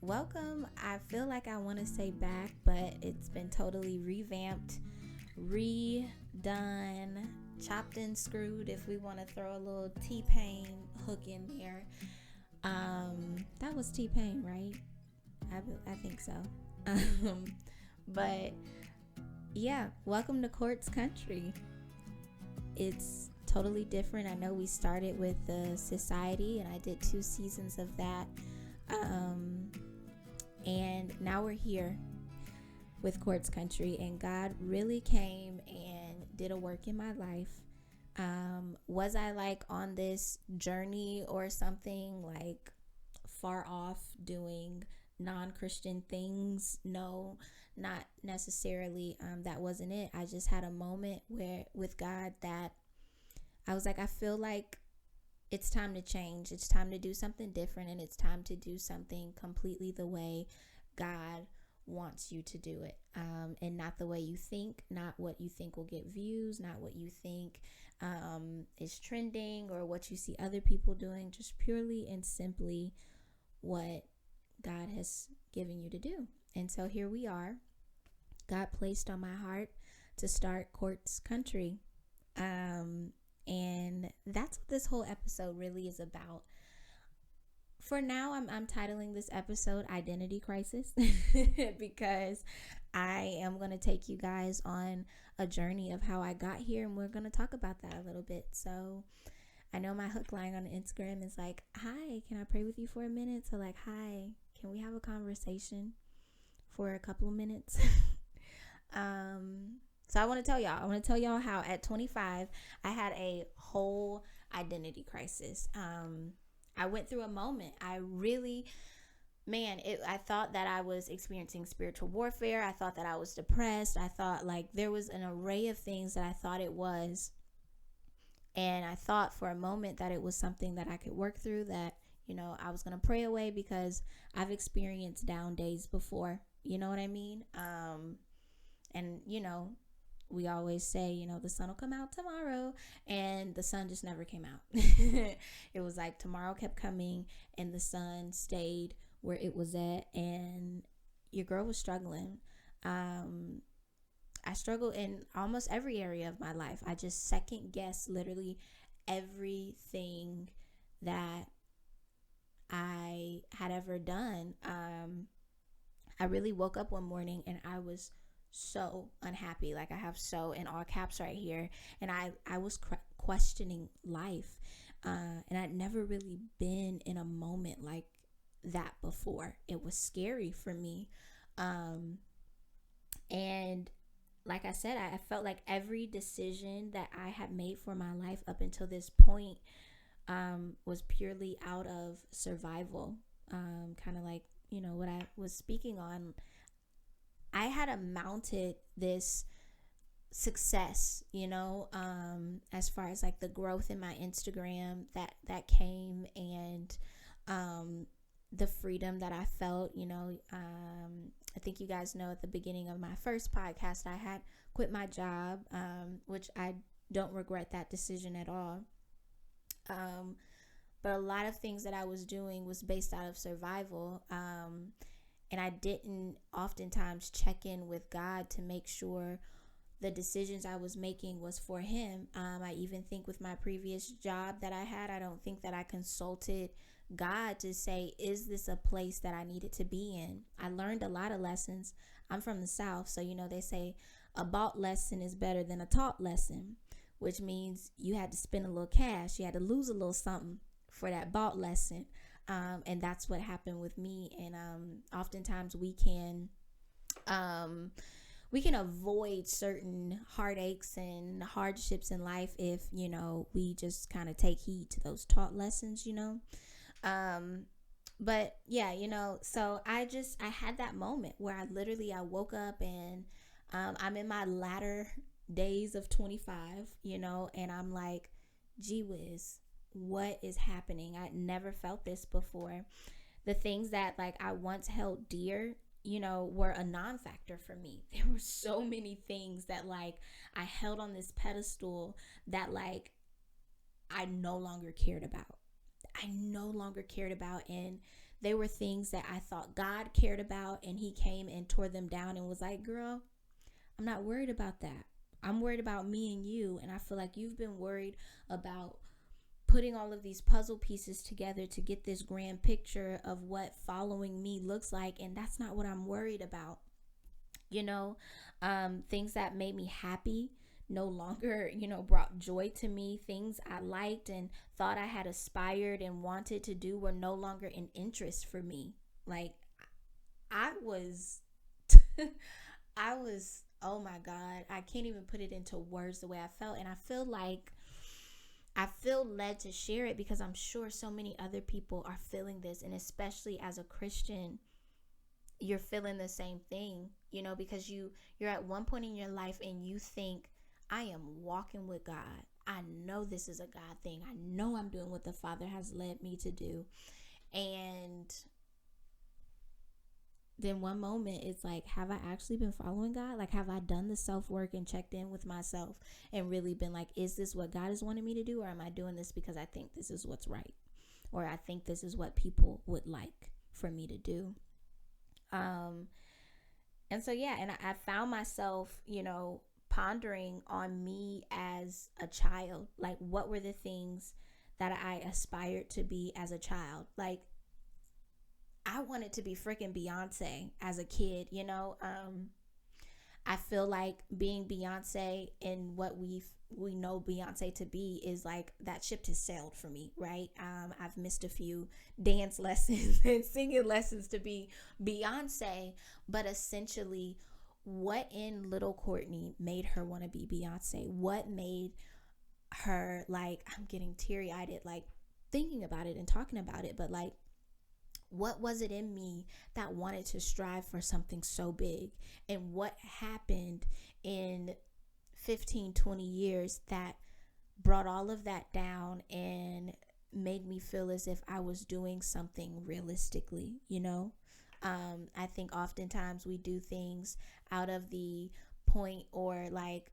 welcome. I feel like I want to say back, but it's been totally revamped, redone, chopped and screwed. If we want to throw a little T-Pain hook in there, that was T-Pain, right? I think so. Um, but yeah, welcome to Quartz Country. It's totally different. I know we started with the society, and I did 2 seasons of that. And now we're here with Quartz Country, and God really came and did a work in my life. Was I like on this journey or something, like far off doing non-Christian things? No, not necessarily. That wasn't it. I just had a moment where with God that I was like, I feel like it's time to change. It's time to do something different, and it's time to do something completely the way God wants you to do it, and not the way you think, not what you think will get views, not what you think is trending or what you see other people doing, just purely and simply what God has given you to do. And so here we are. God placed on my heart to start Quartz Country. And that's what this whole episode really is about. For now, I'm titling this episode Identity Crisis because I am going to take you guys on a journey of how I got here, and we're going to talk about that a little bit. So I know my hook line on Instagram is like, hi, can I pray with you for a minute? So like, hi, can we have a conversation for a couple of minutes? So I want to tell y'all how at 25, I had a whole identity crisis. I went through a moment. I thought that I was experiencing spiritual warfare. I thought that I was depressed. I thought like there was an array of things that I thought it was. And I thought for a moment that it was something that I could work through, that, I was going to pray away because I've experienced down days before. You know what I mean? And, we always say, the sun will come out tomorrow, and the sun just never came out. It was like tomorrow kept coming and the sun stayed where it was at, and your girl was struggling. I struggle in almost every area of my life. I just second guess literally everything that I had ever done. I really woke up one morning and I was so unhappy. Like I have so in all caps right here. And I was questioning life. And I'd never really been in a moment like that before. It was scary for me. And like I said, I felt like every decision that I had made for my life up until this point was purely out of survival. Kind of like, what I was speaking on. I had amounted this success, as far as like the growth in my Instagram that came, and the freedom that I felt. I think you guys know at the beginning of my first podcast, I had quit my job, which I don't regret that decision at all. But a lot of things that I was doing was based out of survival. And I didn't oftentimes check in with God to make sure the decisions I was making was for Him. I even think with my previous job that I had, I don't think that I consulted God to say, is this a place that I needed to be in? I learned a lot of lessons. I'm from the South, so they say a bought lesson is better than a taught lesson, which means you had to spend a little cash. You had to lose a little something for that bought lesson. And that's what happened with me. And oftentimes we can avoid certain heartaches and hardships in life if we just kind of take heed to those taught lessons. But yeah, so I had that moment where I woke up, and I'm in my latter days of 25, and I'm like, gee whiz, what is happening? I never felt this before. The things that like I once held dear, were a non-factor for me. There were so many things that like I held on this pedestal that like I no longer cared about. And They were things that I thought God cared about, and he came and tore them down and was like, girl, I'm not worried about that. I'm worried about me and you. And I feel like you've been worried about putting all of these puzzle pieces together to get this grand picture of what following me looks like. And that's not what I'm worried about. You know, things that made me happy no longer, brought joy to me. Things I liked and thought I had aspired and wanted to do were no longer an interest for me. Like, I was, I was, oh my God, I can't even put it into words the way I felt. And I feel led to share it because I'm sure so many other people are feeling this. And especially as a Christian, you're feeling the same thing, because you're at one point in your life and you think, I am walking with God. I know this is a God thing. I know I'm doing what the Father has led me to do. And then one moment it's like, have I actually been following God? Like, have I done the self-work and checked in with myself and really been like, is this what God is wanting me to do? Or am I doing this because I think this is what's right? Or I think this is what people would like for me to do. And so, yeah, and I found myself, pondering on me as a child. Like, what were the things that I aspired to be as a child? Like, I wanted to be freaking Beyonce as a kid, I feel like being Beyonce and what we know Beyonce to be is like that ship has sailed for me, right? I've missed a few dance lessons and singing lessons to be Beyonce, but essentially, what in little Courtney made her want to be Beyonce? What made her, like, I'm getting teary-eyed like thinking about it and talking about it, but like, what was it in me that wanted to strive for something so big? And what happened in 15, 20 years that brought all of that down and made me feel as if I was doing something realistically, I think oftentimes we do things out of the point or like,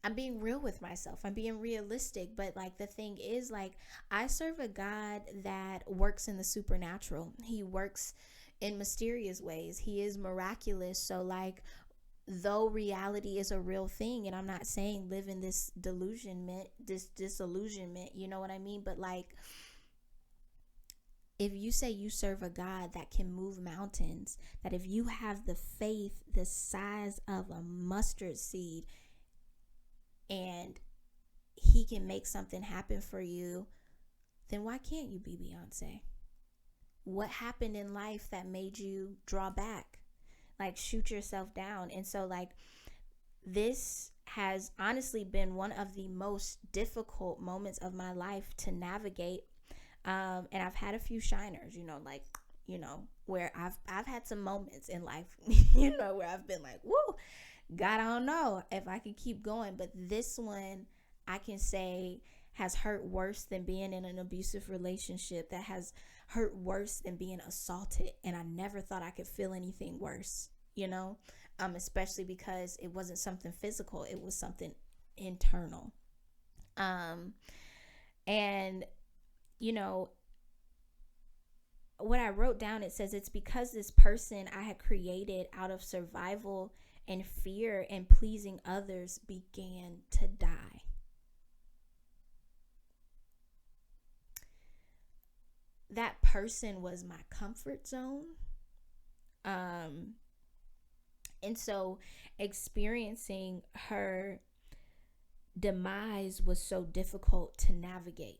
I'm being real with myself. I'm being realistic. But like the thing is, like, I serve a God that works in the supernatural. He works in mysterious ways. He is miraculous. So like, though reality is a real thing, and I'm not saying live in this disillusionment, you know what I mean? But like, if you say you serve a God that can move mountains, that if you have the faith the size of a mustard seed and he can make something happen for you, then why can't you be Beyonce? What happened in life that made you draw back? Like, shoot yourself down. And so like, this has honestly been one of the most difficult moments of my life to navigate. And I've had a few shiners, where I've had some moments in life, where I've been like, whoa, God, I don't know if I can keep going. But this one, I can say, has hurt worse than being in an abusive relationship, that has hurt worse than being assaulted. And I never thought I could feel anything worse, especially because it wasn't something physical. It was something internal. And what I wrote down, it says, it's because this person I had created out of survival and fear and pleasing others began to die. That person was my comfort zone. And so experiencing her demise was so difficult to navigate.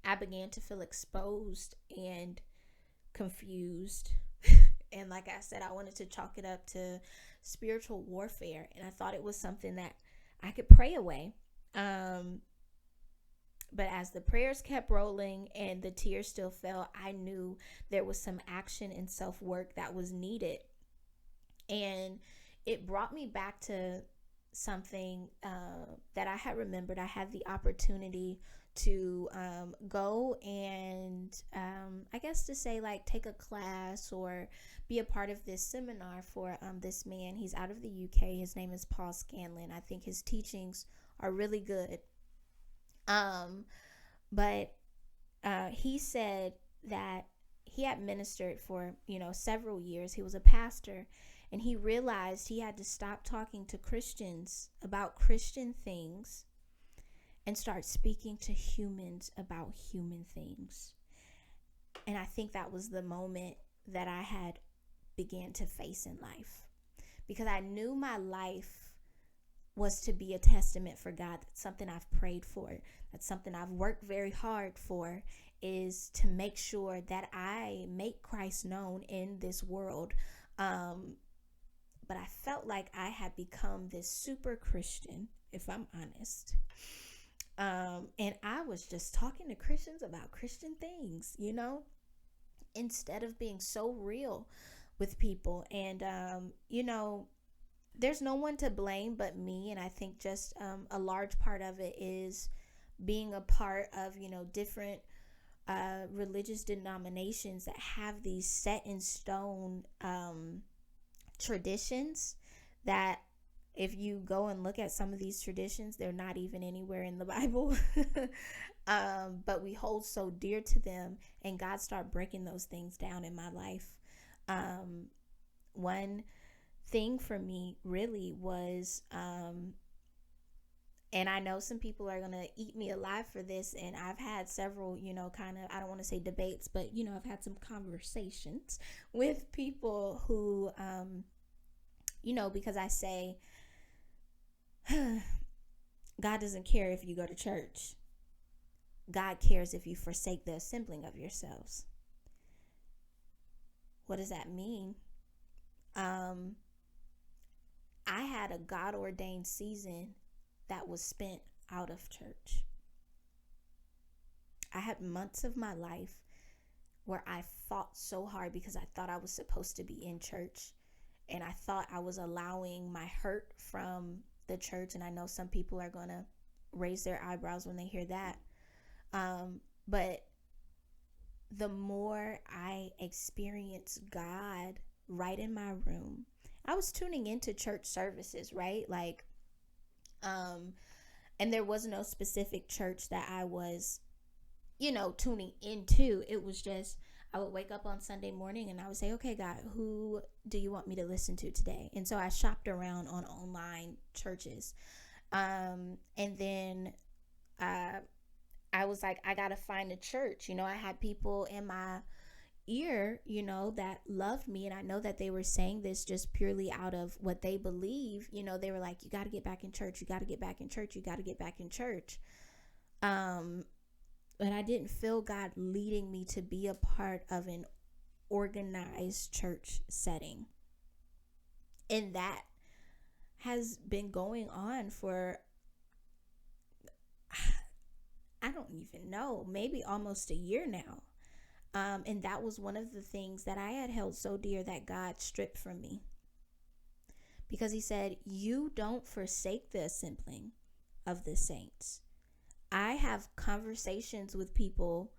I began to feel exposed and confused. And like I said, I wanted to chalk it up to spiritual warfare. And I thought it was something that I could pray away. But as the prayers kept rolling and the tears still fell, I knew there was some action and self-work that was needed. And it brought me back to something that I had remembered. I had the opportunity to go and I guess to say, like, take a class or be a part of this seminar for this man. He's out of the UK. His name is Paul Scanlon. I think his teachings are really good. But he said that he had ministered for, several years. He was a pastor, and he realized he had to stop talking to Christians about Christian things and start speaking to humans about human things. And I think that was the moment that I had began to face in life, because I knew my life was to be a testament for God. That's something I've prayed for. That's something I've worked very hard for, is to make sure that I make Christ known in this world. But I felt like I had become this super Christian, if I'm honest. And I was just talking to Christians about Christian things, instead of being so real with people. And, there's no one to blame but me. And I think just a large part of it is being a part of, different religious denominations that have these set in stone traditions that, if you go and look at some of these traditions, they're not even anywhere in the Bible. But we hold so dear to them, and God started breaking those things down in my life. One thing for me really was, and I know some people are going to eat me alive for this, and I've had several, kind of, I don't want to say debates, but, I've had some conversations with people who, because I say, God doesn't care if you go to church. God cares if you forsake the assembling of yourselves. What does that mean? I had a God-ordained season that was spent out of church. I had months of my life where I fought so hard because I thought I was supposed to be in church, and I thought I was allowing my hurt from the church. And I know some people are going to raise their eyebrows when they hear that. But the more I experienced God right in my room, I was tuning into church services, right? Like, and there was no specific church that I was, tuning into. It was just, I would wake up on Sunday morning and I would say, okay, God, who do you want me to listen to today? And so I shopped around on online churches. And then, I was like, I got to find a church. I had people in my ear, that loved me, and I know that they were saying this just purely out of what they believe. They were like, you got to get back in church, you got to get back in church, you got to get back in church. But I didn't feel God leading me to be a part of an organized church setting. And that has been going on for, I don't even know, maybe almost a year now. And that was one of the things that I had held so dear that God stripped from me. Because he said, you don't forsake the assembling of the saints. I have conversations with people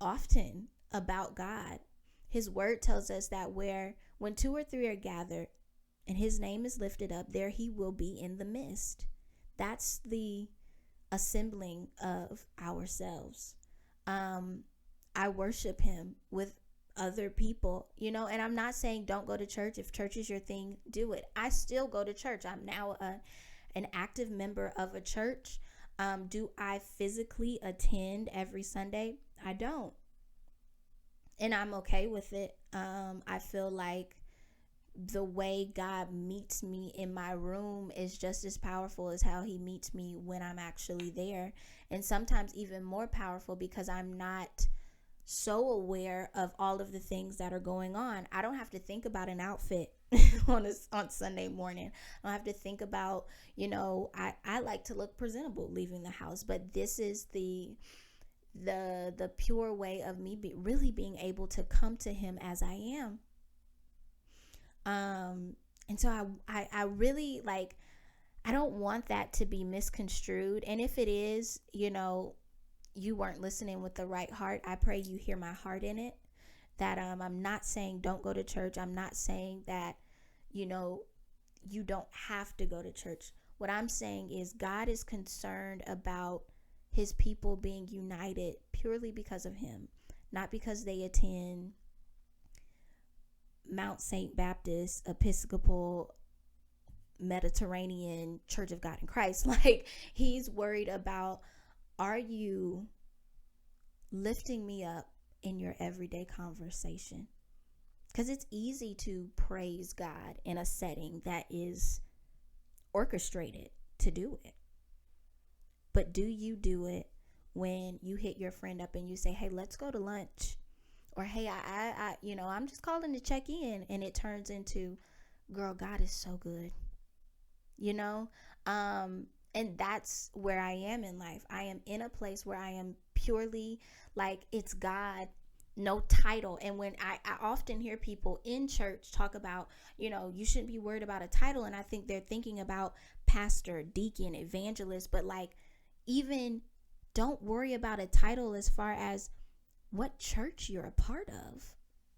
often about God. His word tells us that when 2 or 3 are gathered and his name is lifted up, there he will be in the midst. That's the assembling of ourselves. I worship him with other people, and I'm not saying don't go to church. If church is your thing, do it. I still go to church. I'm now an active member of a church. Do I physically attend every Sunday? I don't. And I'm okay with it. I feel like the way God meets me in my room is just as powerful as how he meets me when I'm actually there. And sometimes even more powerful, because I'm not so aware of all of the things that are going on. I don't have to think about an outfit on Sunday morning. I don't have to think about, I like to look presentable leaving the house, but this is the pure way of me really being able to come to him as I am. And so I really, like, I don't want that to be misconstrued. And if it is, you weren't listening with the right heart, I pray you hear my heart in it. That I'm not saying don't go to church. I'm not saying that, you don't have to go to church. What I'm saying is God is concerned about his people being united, purely because of him, not because they attend Mount St. Baptist Episcopal Mediterranean Church of God in Christ. Like, he's worried about, are you lifting me up in your everyday conversation? Because it's easy to praise God in a setting that is orchestrated to do it. But do you do it when you hit your friend up and you say, hey, let's go to lunch? Or, hey, I'm just calling to check in. And it turns into, girl, God is so good. And that's where I am in life. I am in a place where I am purely like, it's God, no title. And when I often hear people in church talk about, you shouldn't be worried about a title. And I think they're thinking about pastor, deacon, evangelist, but like, even don't worry about a title as far as what church you're a part of.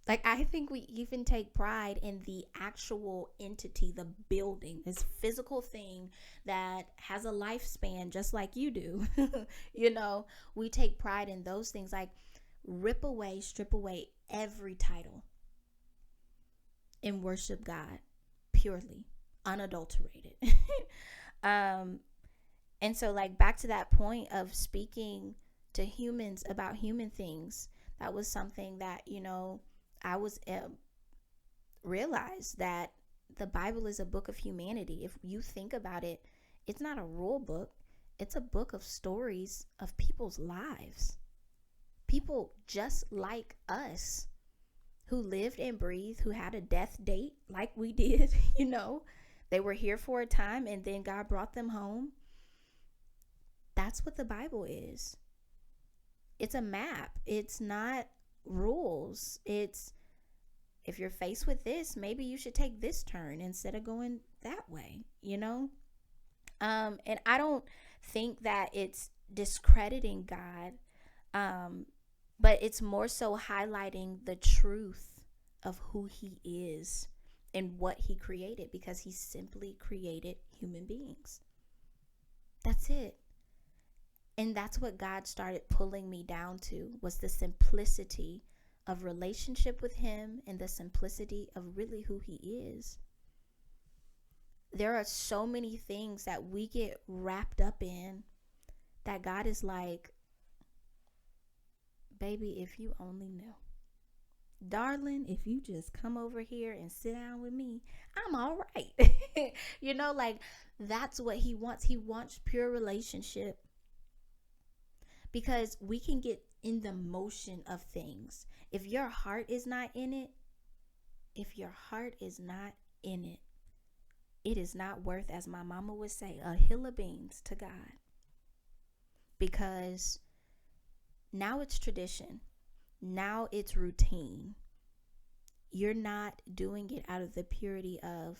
Like, I think we even take pride in the actual entity, the building, this physical thing that has a lifespan just like you do. We take pride in those things. Like, strip away every title and worship God purely, unadulterated. And so, like, back to that point of speaking to humans about human things, that was something that, I was realized that the Bible is a book of humanity. If you think about it, it's not a rule book. It's a book of stories of people's lives. People just like us, who lived and breathed, who had a death date like we did. They were here for a time and then God brought them home. That's what the Bible is. It's a map. It's not rules. It's, if you're faced with this, maybe you should take this turn instead of going that way, and I don't think that it's discrediting God, but it's more so highlighting the truth of who he is and what he created, because he simply created human beings. That's it. And that's what God started pulling me down to, was the simplicity of relationship with him and the simplicity of really who he is. There are so many things that we get wrapped up in that God is like, baby, if you only knew. Darling, if you just come over here and sit down with me, I'm all right. Like, that's what he wants. He wants pure relationship. Because we can get in the motion of things. If your heart is not in it, it is not worth, as my mama would say, a hill of beans to God. Because now it's tradition. Now it's routine. You're not doing it out of the purity of,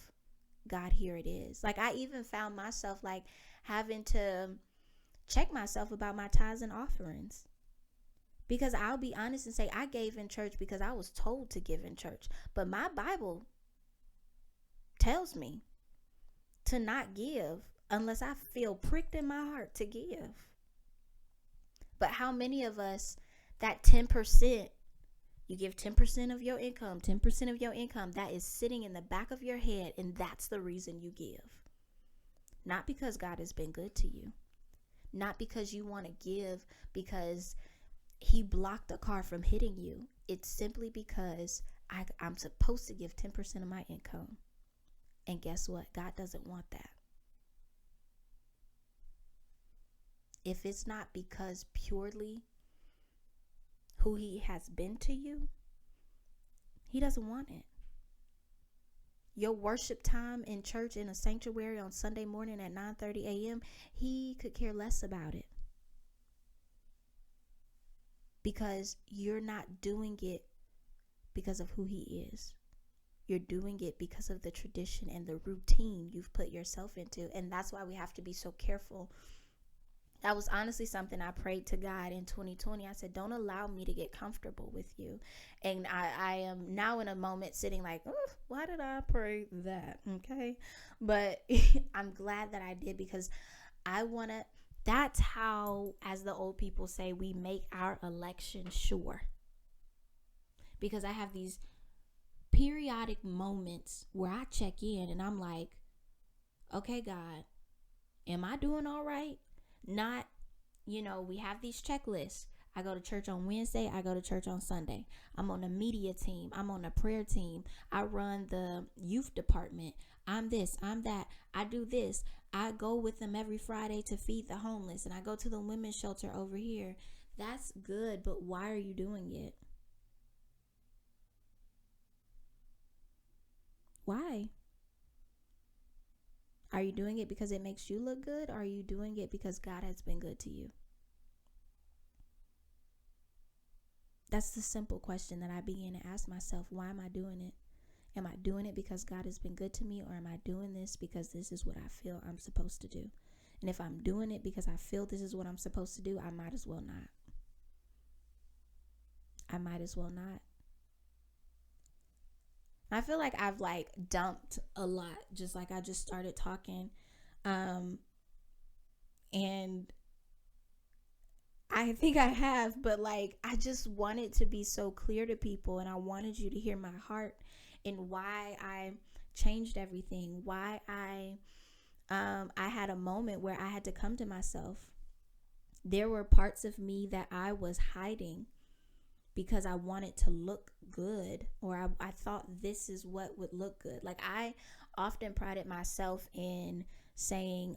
God, here it is. Like, I even found myself like having to check myself about my tithes and offerings, because I'll be honest and say I gave in church because I was told to give in church, but my Bible tells me to not give unless I feel pricked in my heart to give. But how many of us, that 10%, you give 10% of your income, 10% of your income, that is sitting in the back of your head, and that's the reason you give. Not because God has been good to you. Not because you want to give because he blocked a car from hitting you. It's simply because I'm supposed to give 10% of my income. And guess what? God doesn't want that. If it's not because purely who he has been to you, he doesn't want it. Your worship time in church in a sanctuary on Sunday morning at 9:30 a.m., he could care less about it. Because you're not doing it because of who he is. You're doing it because of the tradition and the routine you've put yourself into. And that's why we have to be so careful. That was honestly something I prayed to God in 2020. I said, don't allow me to get comfortable with you. And I am now in a moment sitting like, oh, why did I pray that? Okay. But I'm glad that I did, because I want to That's how, as the old people say, we make our election sure. Because I have these periodic moments where I check in and I'm like, okay, God, am I doing all right? Not, we have these checklists. I go to church on Wednesday. I go to church on Sunday. I'm on the media team. I'm on the prayer team. I run the youth department. I'm this. I'm that. I do this. I go with them every Friday to feed the homeless. And I go to the women's shelter over here. That's good, but why are you doing it? Why? Are you doing it because it makes you look good? Or are you doing it because God has been good to you? That's the simple question that I begin to ask myself. Why am I doing it? Am I doing it because God has been good to me, or am I doing this because this is what I feel I'm supposed to do? And if I'm doing it because I feel this is what I'm supposed to do, I might as well not. I might as well not. I feel like I've dumped a lot, just like I just started talking. And I think I have, but I just wanted to be so clear to people, and I wanted you to hear my heart and why I changed everything, why I had a moment where I had to come to myself. There were parts of me that I was hiding because I wanted to look good, or I thought this is what would look good. I often prided myself in saying,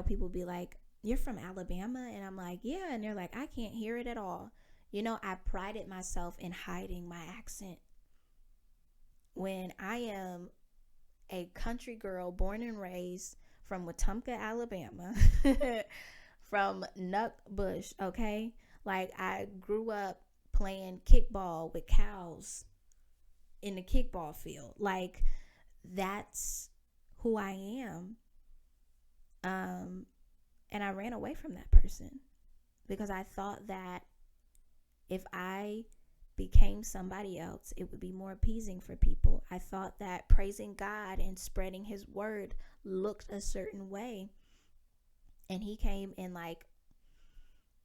people be like, you're from Alabama? And I'm like, yeah. And they're like, I can't hear it at all. I prided myself in hiding my accent when I am a country girl born and raised from Wetumpka, Alabama, from Nuckbush, okay? I grew up playing kickball with cows in the kickball field. That's who I am. And I ran away from that person because I thought that if I became somebody else, it would be more appeasing for people. I thought that praising God and spreading his word looked a certain way. And he came and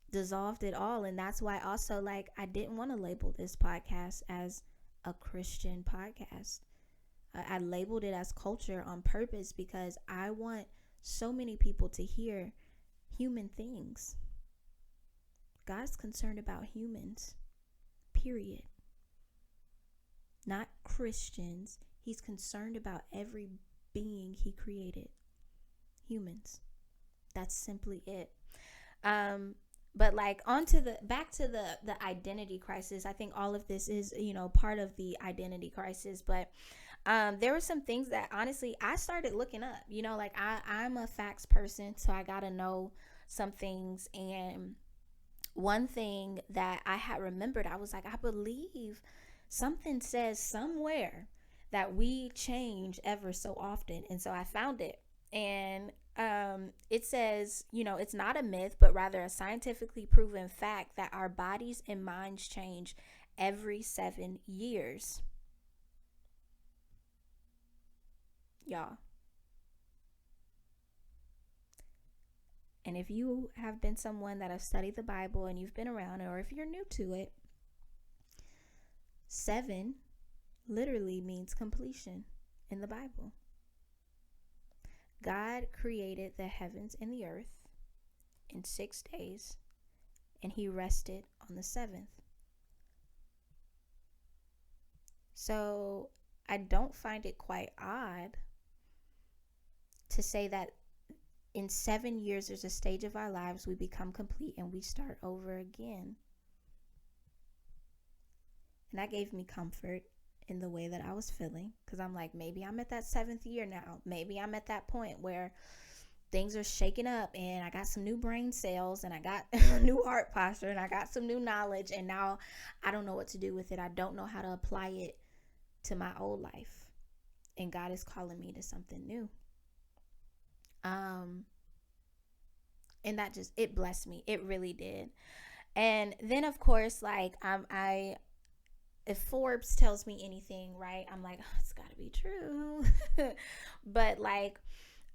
dissolved it all. And that's why also I didn't want to label this podcast as a Christian podcast. I labeled it as culture on purpose because I want so many people to hear human things. God's concerned about humans, period. Not Christians. He's concerned about every being he created. Humans. That's simply it. But back to the identity crisis. I think all of this is, part of the identity crisis. But there were some things that honestly I started looking up. I'm a facts person, so I gotta know some things. And one thing that I had remembered, I was like, I believe something says somewhere that we change ever so often. And so I found it. And it says, it's not a myth, but rather a scientifically proven fact that our bodies and minds change every 7 years. Y'all. And if you have been someone that has studied the Bible and you've been around, or if you're new to it, 7 literally means completion in the Bible. God created the heavens and the earth in 6 days, and he rested on the 7th. So I don't find it quite odd to say that in 7 years, there's a stage of our lives we become complete and we start over again. And that gave me comfort in the way that I was feeling, because I'm like, maybe I'm at that 7th year now. Maybe I'm at that point where things are shaking up and I got some new brain cells and I got a new heart posture and I got some new knowledge, and now I don't know what to do with it. I don't know how to apply it to my old life, and God is calling me to something new. And that it blessed me. It really did. And then of course, if Forbes tells me anything, right, I'm like, oh, it's gotta be true. But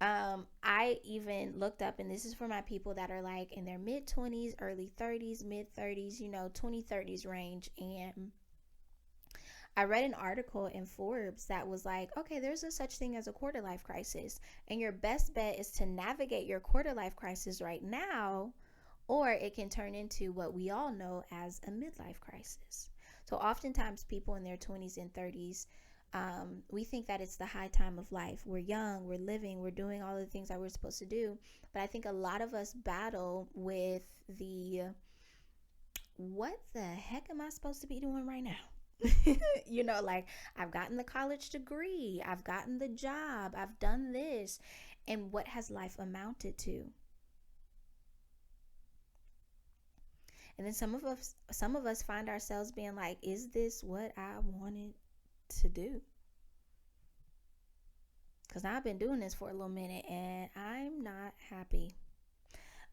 I even looked up, and this is for my people that are like in their mid 20s, early 30s, mid 30s, 2030s range. And I read an article in Forbes that was like, okay, there's a such thing as a quarter life crisis, and your best bet is to navigate your quarter life crisis right now, or it can turn into what we all know as a midlife crisis. So oftentimes people in their 20s and 30s, we think that it's the high time of life. We're young, we're living, we're doing all the things that we're supposed to do. But I think a lot of us battle with the, what the heck am I supposed to be doing right now? Like, I've gotten the college degree, I've gotten the job, I've done this, and what has life amounted to? And then some of us find ourselves being like, is this what I wanted to do? Because I've been doing this for a little minute and I'm not happy.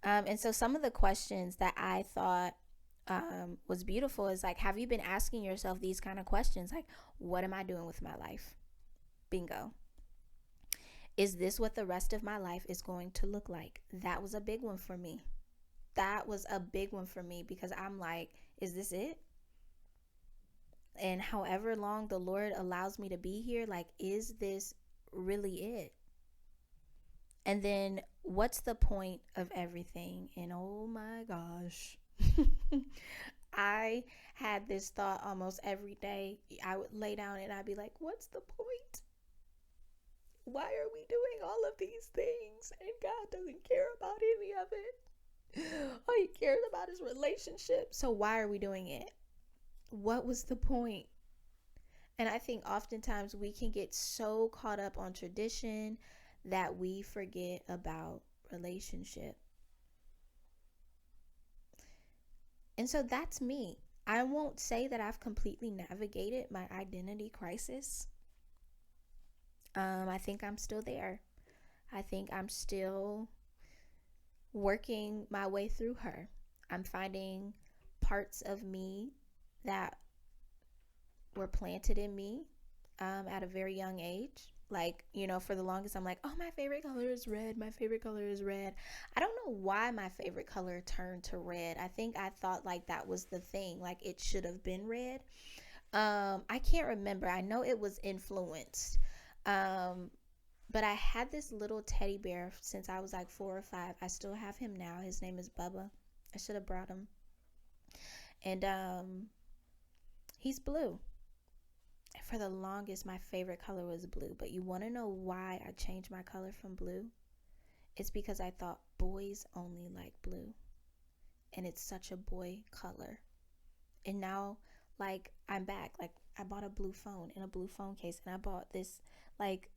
And so some of the questions that I thought was beautiful is like, have you been asking yourself these kind of questions? Like, what am I doing with my life? Bingo. Is this what the rest of my life is going to look like? That was a big one for me. Because I'm like, is this it? And however long the Lord allows me to be here, like, is this really it? And then what's the point of everything? And oh my gosh, I had this thought almost every day. I would lay down and I'd be like, what's the point? Why are we doing all of these things? And God doesn't care about any of it. All he cares about is relationship. So why are we doing it? What was the point? And I think oftentimes we can get so caught up on tradition that we forget about relationship. And so that's me. I won't say that I've completely navigated my identity crisis. I think I'm still there. I think I'm still working my way through her. I'm finding parts of me that were planted in me at a very young age. Like, for the longest, I'm like, oh, my favorite color is red. My favorite color is red. I don't know why my favorite color turned to red. I think I thought like that was the thing. Like, it should have been red. I can't remember. I know it was influenced. But I had this little teddy bear since I was like 4 or 5. I still have him now. His name is Bubba. I should have brought him. And he's blue. For the longest, my favorite color was blue. But you want to know why I changed my color from blue? It's because I thought boys only like blue. And it's such a boy color. And now, like, I'm back. Like, I bought a blue phone in a blue phone case. And I bought this, like,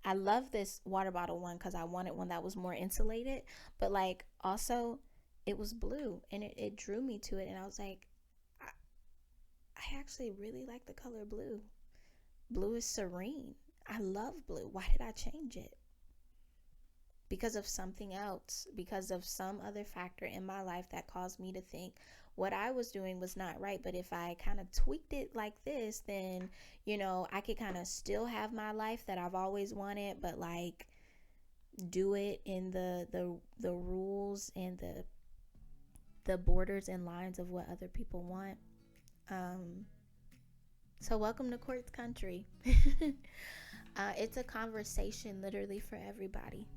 I love this water bottle one because I wanted one that was more insulated. But, like, also, it was blue. And it drew me to it. And I was like, I actually really like the color blue. Blue is serene. I love blue. Why did I change it? Because of something else, because of some other factor in my life that caused me to think what I was doing was not right. But if I kind of tweaked it like this, then, I could kind of still have my life that I've always wanted, but like do it in the rules and the borders and lines of what other people want. So welcome to Quartz Country. It's a conversation literally for everybody.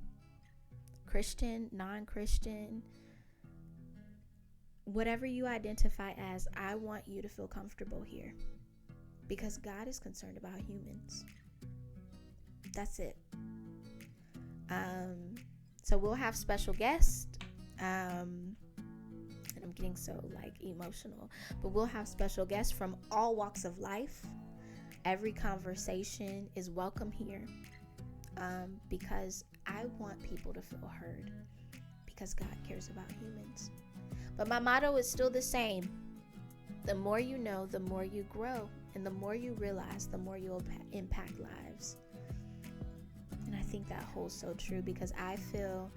Christian, non-Christian, whatever you identify as, I want you to feel comfortable here. Because God is concerned about humans. That's it. So we'll have special guests. And I'm getting so emotional, but we'll have special guests from all walks of life. Every conversation is welcome here, because I want people to feel heard, because God cares about humans. But my motto is still the same. The more you know, the more you grow, and the more you realize, the more you'll impact lives. And I think that holds so true, because I feel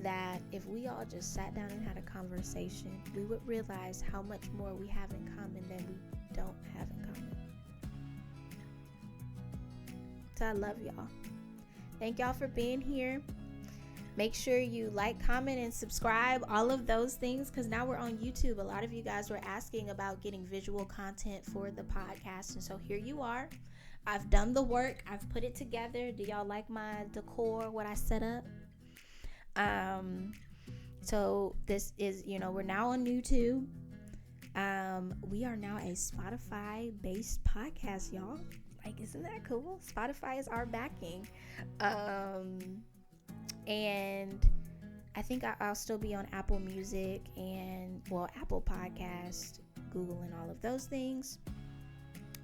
that if we all just sat down and had a conversation, we would realize how much more we have in common than we don't have in common. So I love y'all. Thank y'all for being here. Make sure you like, comment, and subscribe, all of those things, because now we're on YouTube. A lot of you guys were asking about getting visual content for the podcast, and so here you are. I've done the work. I've put it together. Do y'all like my decor, what I set up? So this is, we're now on YouTube. We are now a Spotify-based podcast, y'all. Like, isn't that cool? Spotify is our backing. And I think I'll still be on Apple Music and, Apple Podcast, Google, and all of those things.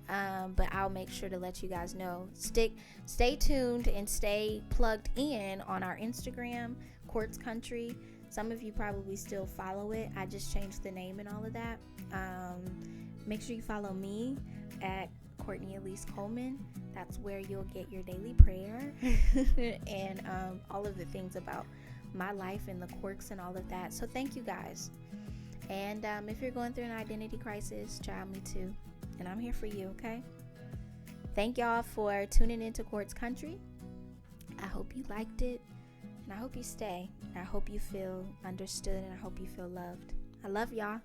But I'll make sure to let you guys know. Stay tuned and stay plugged in on our Instagram, Quartz Country. Some of you probably still follow it. I just changed the name and all of that. Make sure you follow me at Courtney Elise Coleman. That's where you'll get your daily prayer and all of the things about my life and the quirks and all of that. So thank you guys. And if you're going through an identity crisis, child, me too. And I'm here for you, okay? Thank y'all for tuning into Quartz Country. I hope you liked it. And I hope you stay. I hope you feel understood. And I hope you feel loved. I love y'all.